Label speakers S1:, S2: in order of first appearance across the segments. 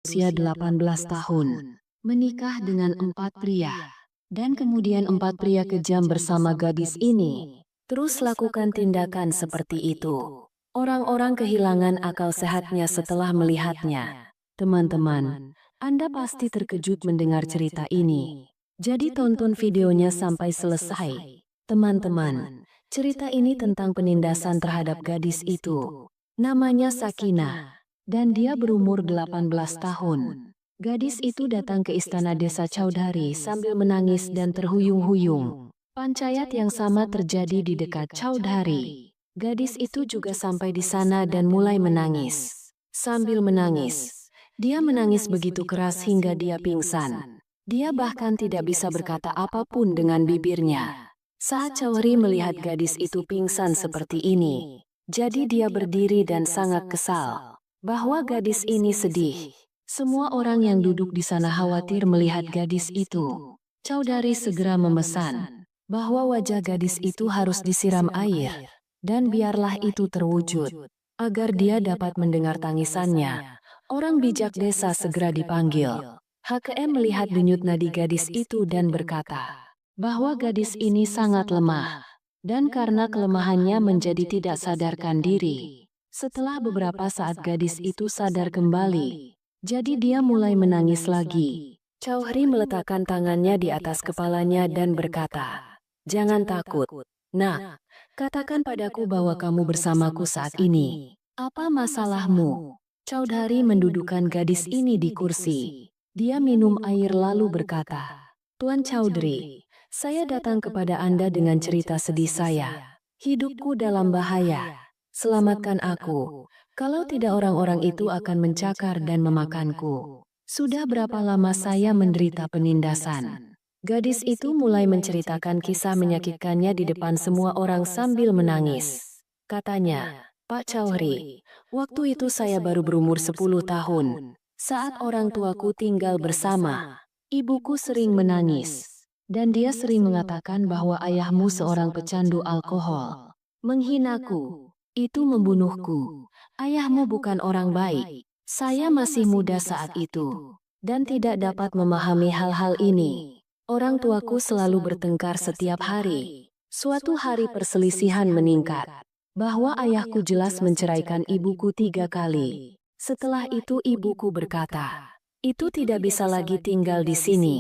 S1: usia 18 tahun, menikah dengan 4 pria, dan kemudian 4 pria kejam bersama gadis ini, terus lakukan tindakan seperti itu. Orang-orang kehilangan akal sehatnya setelah melihatnya. Teman-teman, Anda pasti terkejut mendengar cerita ini. Jadi tonton videonya sampai selesai. Teman-teman, cerita ini tentang penindasan terhadap gadis itu. Namanya Sakinah, dan dia berumur 18 tahun. Gadis itu datang ke istana desa Chaudhary sambil menangis dan terhuyung-huyung. Pancayat yang sama terjadi di dekat Chaudhary. Gadis itu juga sampai di sana dan mulai menangis. Sambil menangis, dia menangis begitu keras hingga dia pingsan. Dia bahkan tidak bisa berkata apapun dengan bibirnya. Saat Chaudhary melihat gadis itu pingsan seperti ini, jadi dia berdiri dan sangat kesal bahwa gadis ini sedih. Semua orang yang duduk di sana khawatir melihat gadis itu. Chaudhary segera memesan bahwa wajah gadis itu harus disiram air, dan biarlah itu terwujud, agar dia dapat mendengar tangisannya. Orang bijak desa segera dipanggil. HKM melihat denyut nadi gadis itu dan berkata bahwa gadis ini sangat lemah, dan karena kelemahannya menjadi tidak sadarkan diri. Setelah beberapa saat gadis itu sadar kembali, jadi dia mulai menangis lagi. Chaudhary meletakkan tangannya di atas kepalanya dan berkata, "Jangan takut. Nah, katakan padaku bahwa kamu bersamaku saat ini. Apa masalahmu?" Chaudhary mendudukkan gadis ini di kursi. Dia minum air lalu berkata, "Tuan Chaudhary, saya datang kepada Anda dengan cerita sedih saya. Hidupku dalam bahaya. Selamatkan aku. Kalau tidak orang-orang itu akan mencakar dan memakanku. Sudah berapa lama saya menderita penindasan?" Gadis itu mulai menceritakan kisah menyakitkannya di depan semua orang sambil menangis. Katanya, "Pak Chaudhary, waktu itu saya baru berumur 10 tahun. Saat orang tuaku tinggal bersama, ibuku sering menangis. Dan dia sering mengatakan bahwa ayahmu seorang pecandu alkohol. Menghinaku, itu membunuhku. Ayahmu bukan orang baik. Saya masih muda saat itu, dan tidak dapat memahami hal-hal ini. Orang tuaku selalu bertengkar setiap hari. Suatu hari perselisihan meningkat, bahwa ayahku jelas menceraikan ibuku 3 kali. Setelah itu ibuku berkata, "Itu tidak bisa lagi tinggal di sini.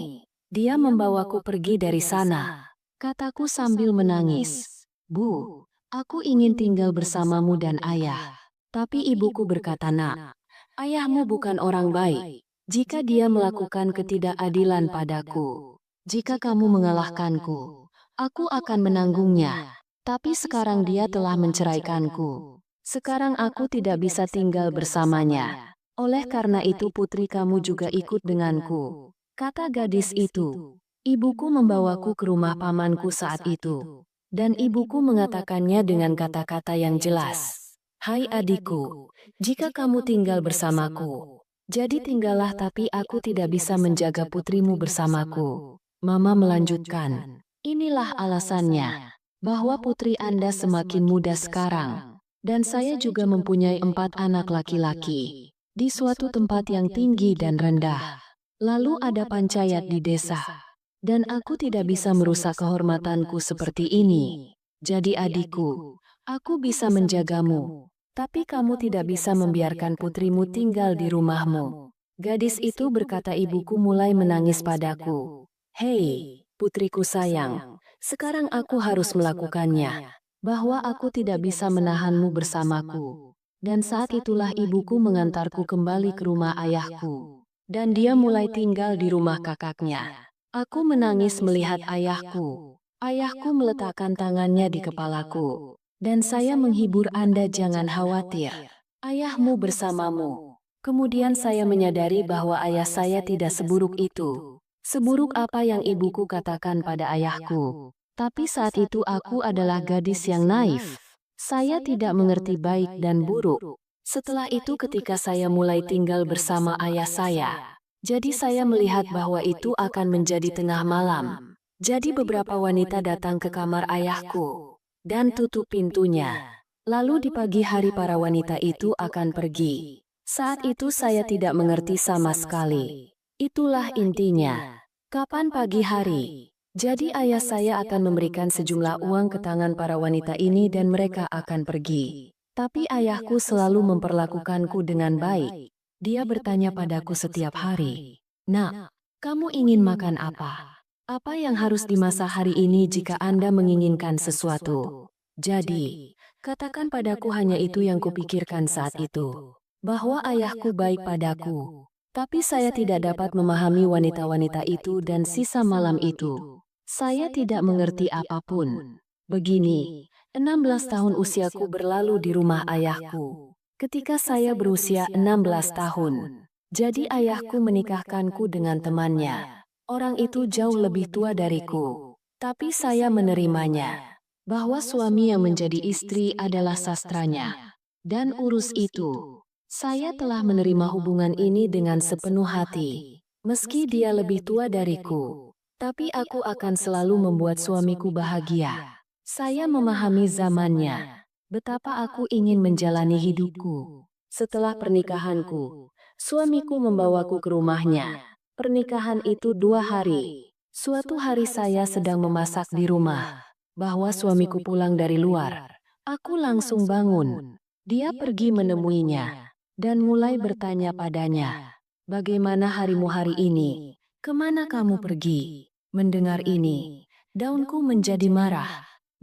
S1: Dia membawaku pergi dari sana." Kataku sambil menangis, "Bu, aku ingin tinggal bersamamu dan ayah." Tapi ibuku berkata, "Nak, ayahmu bukan orang baik. Jika dia melakukan ketidakadilan padaku, jika kamu mengalahkanku, aku akan menanggungnya. Tapi sekarang dia telah menceraikanku. Sekarang aku tidak bisa tinggal bersamanya. Oleh karena itu putri kamu juga ikut denganku." Kata gadis itu. Ibuku membawaku ke rumah pamanku saat itu. Dan ibuku mengatakannya dengan kata-kata yang jelas. "Hai adikku, jika kamu tinggal bersamaku, jadi tinggallah, tapi aku tidak bisa menjaga putrimu bersamaku." Mama melanjutkan, "Inilah alasannya, bahwa putri Anda semakin muda sekarang. Dan saya juga mempunyai 4 anak laki-laki, di suatu tempat yang tinggi dan rendah. Lalu ada pancayat di desa, dan aku tidak bisa merusak kehormatanku seperti ini. Jadi adikku, aku bisa menjagamu, tapi kamu tidak bisa membiarkan putrimu tinggal di rumahmu." Gadis itu berkata, "Ibuku mulai menangis padaku. Hei, putriku sayang, sekarang aku harus melakukannya. Bahwa aku tidak bisa menahanmu bersamaku." Dan saat itulah ibuku mengantarku kembali ke rumah ayahku. Dan dia mulai tinggal di rumah kakaknya. Aku menangis melihat ayahku. Ayahku meletakkan tangannya di kepalaku. "Dan saya menghibur Anda, jangan khawatir. Ayahmu bersamamu." Kemudian saya menyadari bahwa ayah saya tidak seburuk itu. Seburuk apa yang ibuku katakan pada ayahku. Tapi saat itu aku adalah gadis yang naif. Saya tidak mengerti baik dan buruk. Setelah itu ketika saya mulai tinggal bersama ayah saya, jadi saya melihat bahwa itu akan menjadi tengah malam. Jadi beberapa wanita datang ke kamar ayahku dan tutup pintunya. Lalu di pagi hari para wanita itu akan pergi. Saat itu saya tidak mengerti sama sekali. Itulah intinya. Kapan pagi hari? Jadi ayah saya akan memberikan sejumlah uang ke tangan para wanita ini dan mereka akan pergi. Tapi ayahku selalu memperlakukanku dengan baik. Dia bertanya padaku setiap hari, "Nak, kamu ingin makan apa? Apa yang harus dimasak hari ini jika Anda menginginkan sesuatu?" Jadi, katakan padaku hanya itu yang kupikirkan saat itu. Bahwa ayahku baik padaku. Tapi saya tidak dapat memahami wanita-wanita itu dan sisa malam itu. Saya tidak mengerti apapun. Begini, 16 tahun usiaku berlalu di rumah ayahku. Ketika saya berusia 16 tahun. Jadi ayahku menikahkanku dengan temannya. Orang itu jauh lebih tua dariku. Tapi saya menerimanya. Bahwa suami yang menjadi istri adalah sastranya. Dan urus itu. Saya telah menerima hubungan ini dengan sepenuh hati. Meski dia lebih tua dariku, tapi aku akan selalu membuat suamiku bahagia. Saya memahami zamannya. Betapa aku ingin menjalani hidupku. Setelah pernikahanku, suamiku membawaku ke rumahnya. Pernikahan itu 2 hari. Suatu hari saya sedang memasak di rumah. Bahwa suamiku pulang dari luar. Aku langsung bangun. Dia pergi menemuinya. Dan mulai bertanya padanya, "Bagaimana harimu hari ini? Kemana kamu pergi?" Mendengar ini, daunku menjadi marah.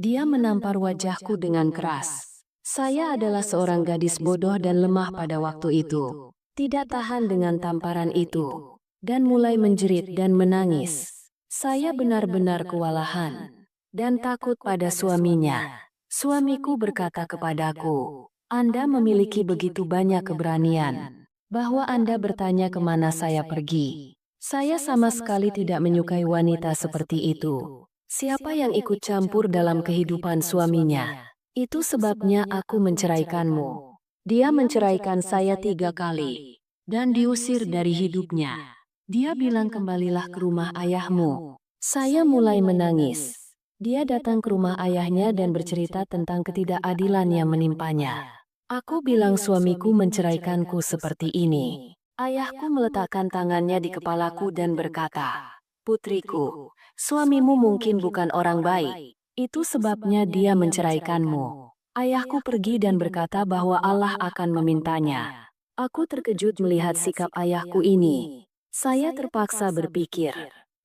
S1: Dia menampar wajahku dengan keras. Saya adalah seorang gadis bodoh dan lemah pada waktu itu. Tidak tahan dengan tamparan itu. Dan mulai menjerit dan menangis. Saya benar-benar kewalahan. Dan takut pada suaminya. Suamiku berkata kepadaku, "Anda memiliki begitu banyak keberanian, bahwa Anda bertanya kemana saya pergi. Saya sama sekali tidak menyukai wanita seperti itu. Siapa yang ikut campur dalam kehidupan suaminya? Itu sebabnya aku menceraikanmu." Dia menceraikan saya 3 kali, dan diusir dari hidupnya. Dia bilang, "Kembalilah ke rumah ayahmu." Saya mulai menangis. Dia datang ke rumah ayahnya dan bercerita tentang ketidakadilan yang menimpanya. Aku bilang suamiku menceraikanku seperti ini. Ayahku meletakkan tangannya di kepalaku dan berkata, "Putriku, suamimu mungkin bukan orang baik. Itu sebabnya dia menceraikanmu." Ayahku pergi dan berkata bahwa Allah akan memintanya. Aku terkejut melihat sikap ayahku ini. Saya terpaksa berpikir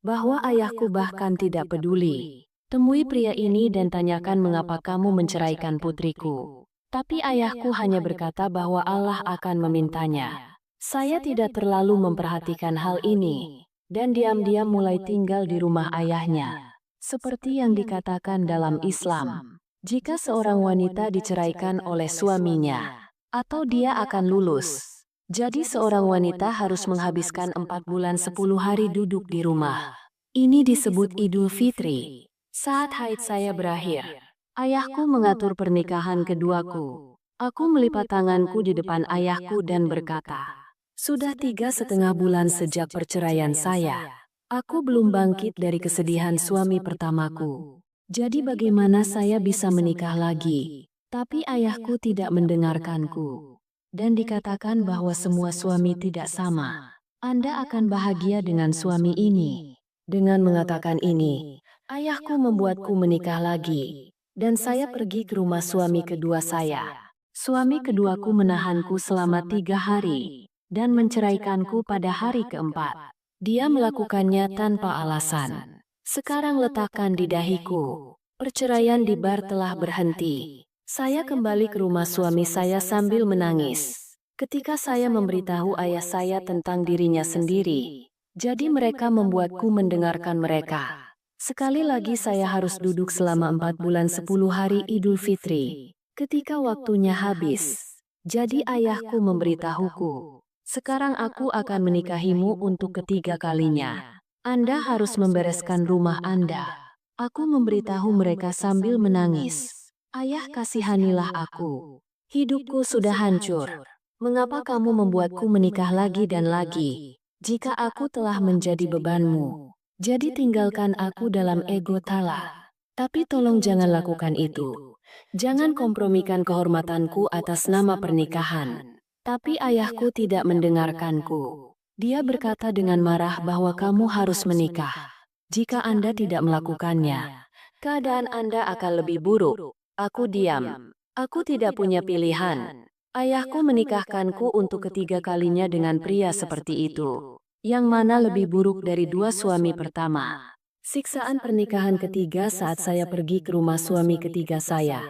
S1: bahwa ayahku bahkan tidak peduli. "Temui pria ini dan tanyakan mengapa kamu menceraikan putriku." Tapi ayahku hanya berkata bahwa Allah akan memintanya. Saya tidak terlalu memperhatikan hal ini, dan diam-diam mulai tinggal di rumah ayahnya. Seperti yang dikatakan dalam Islam, jika seorang wanita diceraikan oleh suaminya, atau dia akan lulus. Jadi seorang wanita harus menghabiskan 4 bulan 10 hari duduk di rumah. Ini disebut Idul Fitri. Saat haid saya berakhir, ayahku mengatur pernikahan keduaku. Aku melipat tanganku di depan ayahku dan berkata, "Sudah 3,5 bulan sejak perceraian saya. Aku belum bangkit dari kesedihan suami pertamaku. Jadi bagaimana saya bisa menikah lagi?" Tapi ayahku tidak mendengarkanku. Dan dikatakan bahwa semua suami tidak sama. Anda akan bahagia dengan suami ini. Dengan mengatakan ini, ayahku membuatku menikah lagi. Dan saya pergi ke rumah suami kedua saya. Suami keduaku menahanku selama 3 hari. Dan menceraikanku pada hari keempat. Dia melakukannya tanpa alasan. Sekarang letakkan di dahiku. Perceraian di bar telah berhenti. Saya kembali ke rumah suami saya sambil menangis. Ketika saya memberitahu ayah saya tentang dirinya sendiri. Jadi mereka membuatku mendengarkan mereka. Sekali lagi saya harus duduk selama 4 bulan 10 hari Idul Fitri. Ketika waktunya habis. Jadi ayahku memberitahuku. "Sekarang aku akan menikahimu untuk ketiga kalinya. Anda harus membereskan rumah Anda." Aku memberitahu mereka sambil menangis. "Ayah, kasihanilah aku. Hidupku sudah hancur. Mengapa kamu membuatku menikah lagi dan lagi? Jika aku telah menjadi bebanmu, jadi tinggalkan aku dalam ego talak. Tapi tolong jangan lakukan itu. Jangan kompromikan kehormatanku atas nama pernikahan." Tapi ayahku tidak mendengarkanku. Dia berkata dengan marah bahwa kamu harus menikah. Jika Anda tidak melakukannya, keadaan Anda akan lebih buruk. Aku diam. Aku tidak punya pilihan. Ayahku menikahkanku untuk ketiga kalinya dengan pria seperti itu. Yang mana lebih buruk dari dua suami pertama. Siksaan pernikahan ketiga saat saya pergi ke rumah suami ketiga saya.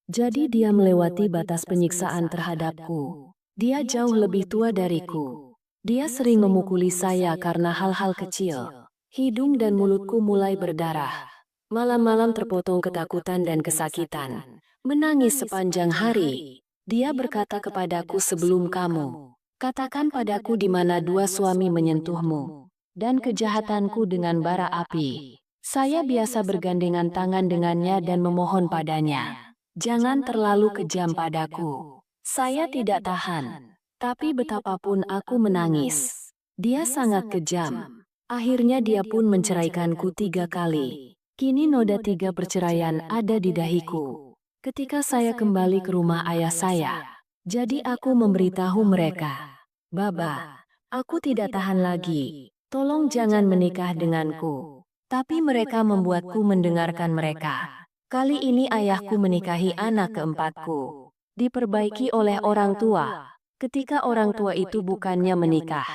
S1: Jadi dia melewati batas penyiksaan terhadapku. Dia jauh lebih tua dariku. Dia sering memukuli saya karena hal-hal kecil. Hidung dan mulutku mulai berdarah. Malam-malam terpotong ketakutan dan kesakitan. Menangis sepanjang hari. Dia berkata kepadaku sebelum kamu. Katakan padaku di mana dua suami menyentuhmu. Dan kejahatanku dengan bara api. Saya biasa bergandengan tangan dengannya dan memohon padanya. Jangan terlalu kejam padaku. Saya tidak tahan. Tapi betapapun aku menangis. Dia sangat kejam. Akhirnya dia pun menceraikanku 3 kali. Kini noda 3 perceraian ada di dahiku. Ketika saya kembali ke rumah ayah saya. Jadi aku memberitahu mereka. Baba, aku tidak tahan lagi. Tolong jangan menikah denganku. Tapi mereka membuatku mendengarkan mereka. Kali ini ayahku menikahi anak keempatku. Diperbaiki oleh orang tua. Ketika orang tua itu bukannya menikah.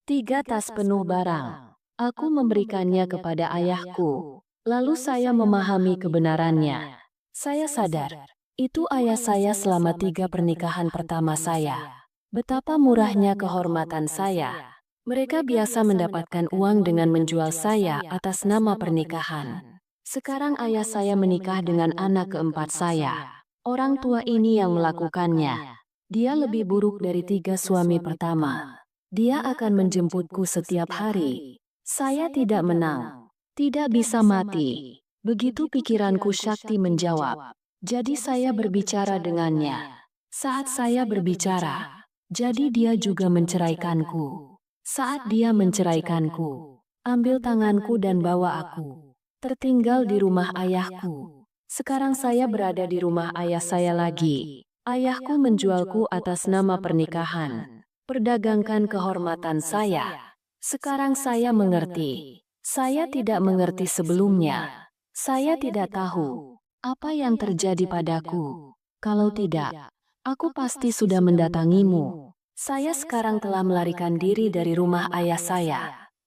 S1: 3 tas penuh barang. Aku memberikannya kepada ayahku. Lalu saya memahami kebenarannya. Saya sadar. Itu ayah saya selama 3 pernikahan pertama saya. Betapa murahnya kehormatan saya. Mereka biasa mendapatkan uang dengan menjual saya atas nama pernikahan. Sekarang ayah saya menikah dengan anak keempat saya. Orang tua ini yang melakukannya. Dia lebih buruk dari 3 suami pertama. Dia akan menjemputku setiap hari. Saya tidak menang. Tidak bisa mati. Begitu pikiranku Sakti menjawab. Jadi saya berbicara dengannya. Saat saya berbicara, jadi dia juga menceraikanku. Saat dia menceraikanku, ambil tanganku dan bawa aku. Tertinggal di rumah ayahku. Sekarang saya berada di rumah ayah saya lagi. Ayahku menjualku atas nama pernikahan. Perdagangkan kehormatan saya. Sekarang saya mengerti. Saya tidak mengerti sebelumnya. Saya tidak tahu apa yang terjadi padaku. Kalau tidak, aku pasti sudah mendatangimu. Saya sekarang telah melarikan diri dari rumah ayah saya.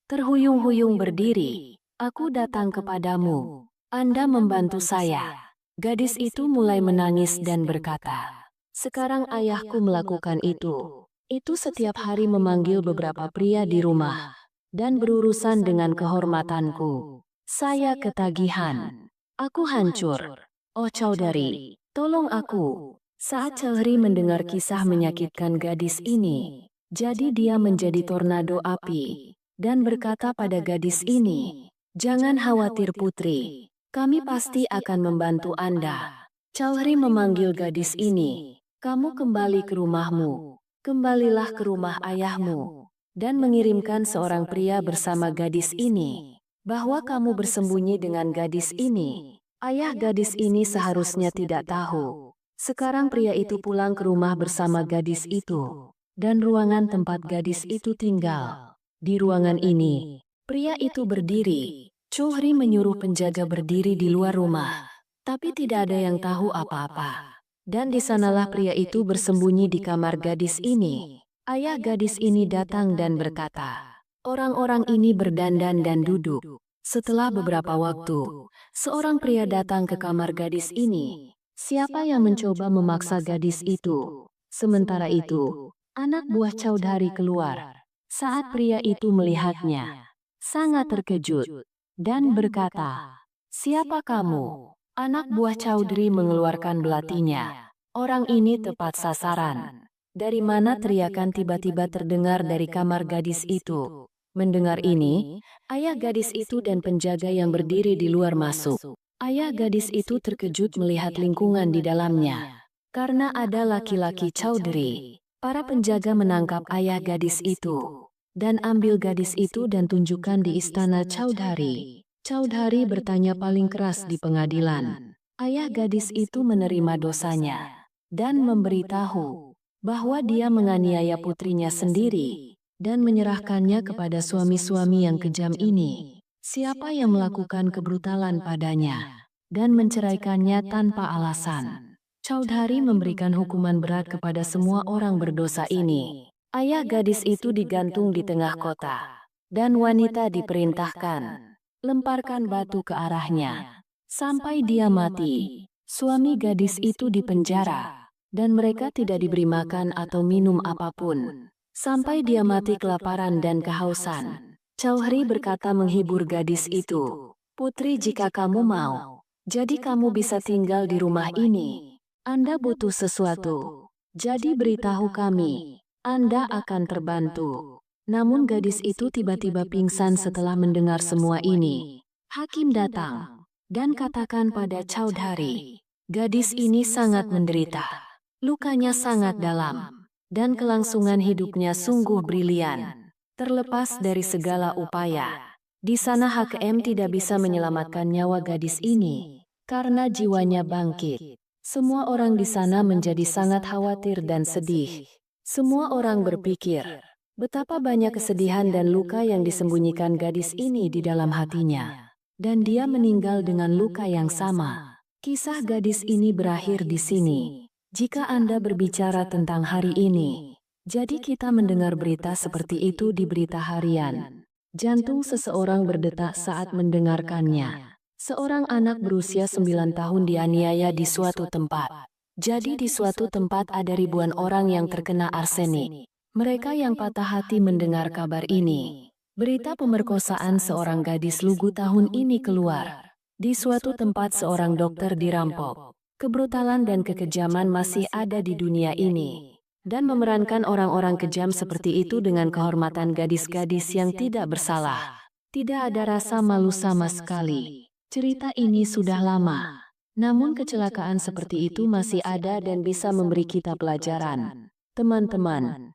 S1: Terhuyung-huyung berdiri. Aku datang kepadamu. Anda membantu saya. Gadis itu mulai menangis dan berkata, sekarang ayahku melakukan itu. Itu setiap hari memanggil beberapa pria di rumah. Dan berurusan dengan kehormatanku. Saya ketagihan. Aku hancur. Oh Chaudhary, tolong aku. Saat Chaudhary mendengar kisah menyakitkan gadis ini, jadi dia menjadi tornado api. Dan berkata pada gadis ini, jangan khawatir putri. Kami pasti akan membantu Anda. Chaudhary memanggil gadis ini. Kamu kembali ke rumahmu. Kembalilah ke rumah ayahmu. Dan mengirimkan seorang pria bersama gadis ini. Bahwa kamu bersembunyi dengan gadis ini. Ayah gadis ini seharusnya tidak tahu. Sekarang pria itu pulang ke rumah bersama gadis itu. Dan ruangan tempat gadis itu tinggal. Di ruangan ini, pria itu berdiri. Chaudhary menyuruh penjaga berdiri di luar rumah, tapi tidak ada yang tahu apa-apa. Dan di sanalah pria itu bersembunyi di kamar gadis ini. Ayah gadis ini datang dan berkata, orang-orang ini berdandan dan duduk. Setelah beberapa waktu, seorang pria datang ke kamar gadis ini. Siapa yang mencoba memaksa gadis itu? Sementara itu, anak buah Chaudhary keluar. Saat pria itu melihatnya, sangat terkejut. Dan berkata, siapa kamu? Anak buah Chaudhary mengeluarkan belatinya. Orang ini tepat sasaran. Dari mana teriakan tiba-tiba terdengar dari kamar gadis itu? Mendengar ini, ayah gadis itu dan penjaga yang berdiri di luar masuk. Ayah gadis itu terkejut melihat lingkungan di dalamnya. Karena ada laki-laki Chaudhary. Para penjaga menangkap ayah gadis itu. Dan ambil gadis itu dan tunjukkan di istana Chaudhary. Chaudhary bertanya paling keras di pengadilan. Ayah gadis itu menerima dosanya. Dan memberitahu bahwa dia menganiaya putrinya sendiri dan menyerahkannya kepada suami-suami yang kejam ini. Siapa yang melakukan kebrutalan padanya dan menceraikannya tanpa alasan? Chaudhary memberikan hukuman berat kepada semua orang berdosa ini. Ayah gadis itu digantung di tengah kota, dan wanita diperintahkan lemparkan batu ke arahnya sampai dia mati. Suami gadis itu dipenjara, dan mereka tidak diberi makan atau minum apapun sampai dia mati kelaparan dan kehausan. Chaudhary berkata menghibur gadis itu, "Putri, jika kamu mau, jadi kamu bisa tinggal di rumah ini. Anda butuh sesuatu, jadi beritahu kami, Anda akan terbantu." Namun gadis itu tiba-tiba pingsan setelah mendengar semua ini. Hakim datang dan katakan pada Chaudhary, gadis ini sangat menderita. Lukanya sangat dalam, dan kelangsungan hidupnya sungguh brilian. Terlepas dari segala upaya, di sana HKM tidak bisa menyelamatkan nyawa gadis ini, karena jiwanya bangkit. Semua orang di sana menjadi sangat khawatir dan sedih. Semua orang berpikir, betapa banyak kesedihan dan luka yang disembunyikan gadis ini di dalam hatinya. Dan dia meninggal dengan luka yang sama. Kisah gadis ini berakhir di sini. Jika Anda berbicara tentang hari ini, jadi kita mendengar berita seperti itu di berita harian. Jantung seseorang berdetak saat mendengarkannya. Seorang anak berusia 9 tahun dianiaya di suatu tempat. Jadi di suatu tempat ada ribuan orang yang terkena arsenik. Mereka yang patah hati mendengar kabar ini. Berita pemerkosaan seorang gadis lugu tahun ini keluar. Di suatu tempat seorang dokter dirampok. Kebrutalan dan kekejaman masih ada di dunia ini. Dan memerankan orang-orang kejam seperti itu dengan kehormatan gadis-gadis yang tidak bersalah. Tidak ada rasa malu sama sekali. Cerita ini sudah lama. Namun kecelakaan seperti itu masih ada dan bisa memberi kita pelajaran. Teman-teman,